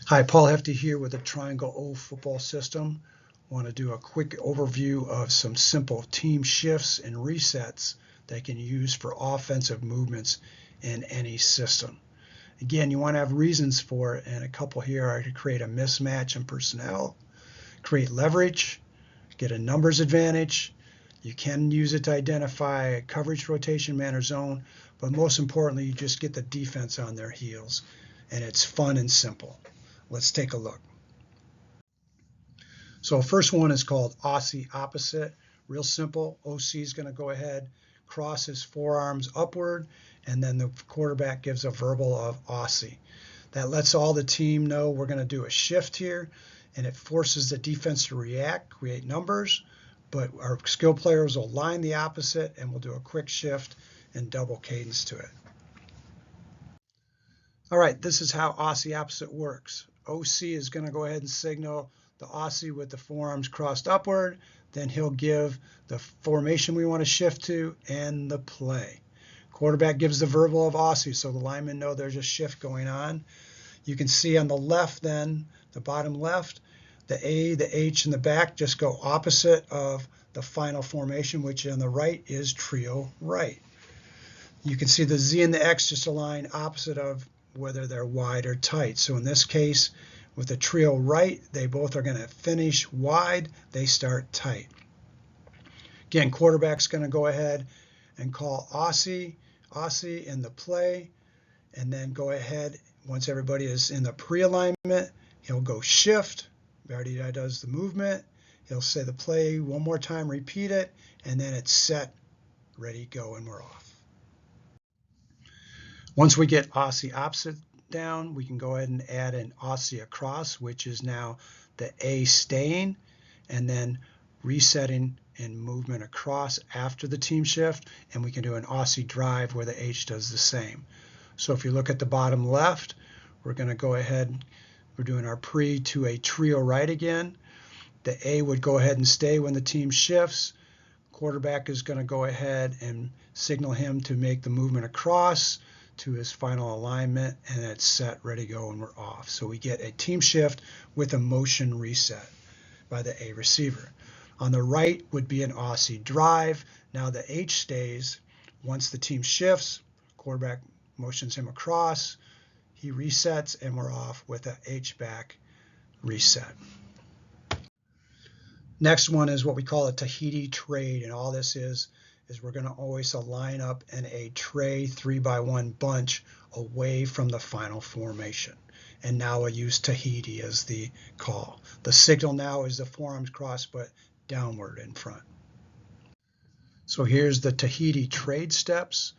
Hi, Paul Hefty here with the Triangle O football system. I want to do a quick overview of some simple team shifts and resets that can use for offensive movements in any system. Again, you want to have reasons for it, and a couple here are to create a mismatch in personnel, create leverage, get a numbers advantage. You can use it to identify a coverage, rotation, man, or zone, but most importantly, you just get the defense on their heels, and it's fun and simple. Let's take a look. So first one is called Aussie opposite. Real simple. OC is going to go ahead, cross his forearms upward, and then the quarterback gives a verbal of Aussie. That lets all the team know we're going to do a shift here, and it forces the defense to react, create numbers, but our skill players will line the opposite, and we'll do a quick shift and double cadence to it. All right, this is how Aussie opposite works. OC is going to go ahead and signal the Aussie with the forearms crossed upward. Then he'll give the formation we want to shift to and the play. Quarterback gives the verbal of Aussie, so the linemen know there's a shift going on. You can see on the left then, the bottom left, the A, the H, and the back just go opposite of the final formation, which on the right is trio right. You can see the Z and the X just align opposite of whether they're wide or tight. So in this case, with the trio right, they both are going to finish wide. They start tight. Again, quarterback's going to go ahead and call Aussie in the play, and then go ahead, once everybody is in the pre-alignment, he'll go shift. Already does the movement. He'll say the play one more time, repeat it, and then it's set, ready, go, and we're off. Once we get Aussie opposite down, we can go ahead and add an Aussie across, which is now the A staying, and then resetting and movement across after the team shift, and we can do an Aussie drive where the H does the same. So if you look at the bottom left, we're going to go ahead, we're doing our pre to a trio right again. The A would go ahead and stay when the team shifts. Quarterback is going to go ahead and signal him to make the movement across to his final alignment, and it's set, ready, go, and we're off. So we get a team shift with a motion reset by the A receiver. On the right would be an Aussie drive. Now the H stays. Once the team shifts, quarterback motions him across, he resets, and we're off with a H back reset. Next one is what we call a Tahiti trade, and all this is we're going to always line up in a tray 3x1 bunch away from the final formation. And now I use Tahiti as the call. The signal now is the forearms crossed but downward in front. So here's the Tahiti trade steps.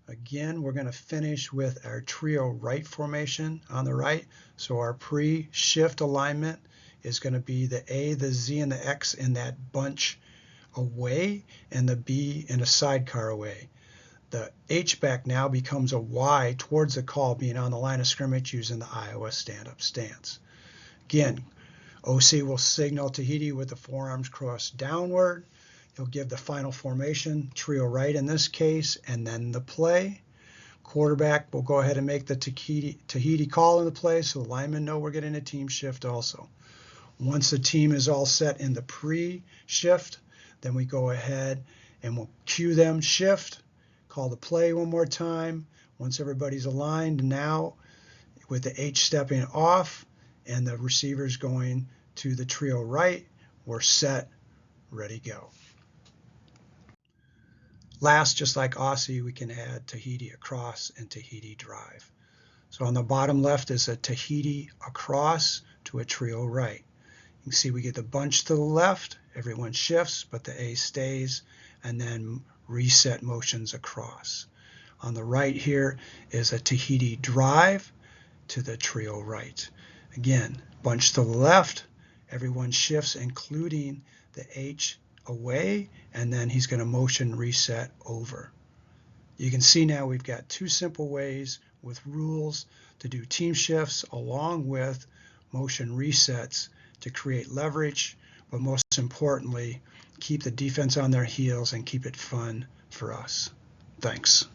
Again, we're going to finish with our trio right formation on the right. So our pre-shift alignment is going to be the A, the Z, and the X in that bunch away, and the B in a sidecar away. The H-back now becomes a Y towards the call, being on the line of scrimmage using the Iowa stand-up stance. Again, OC will signal Tahiti with the forearms crossed downward. He'll give the final formation, trio right in this case, and then the play. Quarterback will go ahead and make the Tahiti call in the play, so the linemen know we're getting a team shift also. Once the team is all set in the pre-shift, then we go ahead and we'll cue them shift, call the play one more time. Once everybody's aligned, now with the H stepping off and the receivers going to the trio right, we're set, ready, go. Last, just like Aussie, we can add Tahiti across and Tahiti drive. So on the bottom left is a Tahiti across to a trio right. You can see we get the bunch to the left, everyone shifts, but the A stays, and then reset motions across. On the right here is a Tahiti drive to the trio right. Again, bunch to the left, everyone shifts, including the H away, and then he's going to motion reset over. You can see now we've got two simple ways with rules to do team shifts along with motion resets to create leverage, but most importantly, keep the defense on their heels and keep it fun for us. Thanks.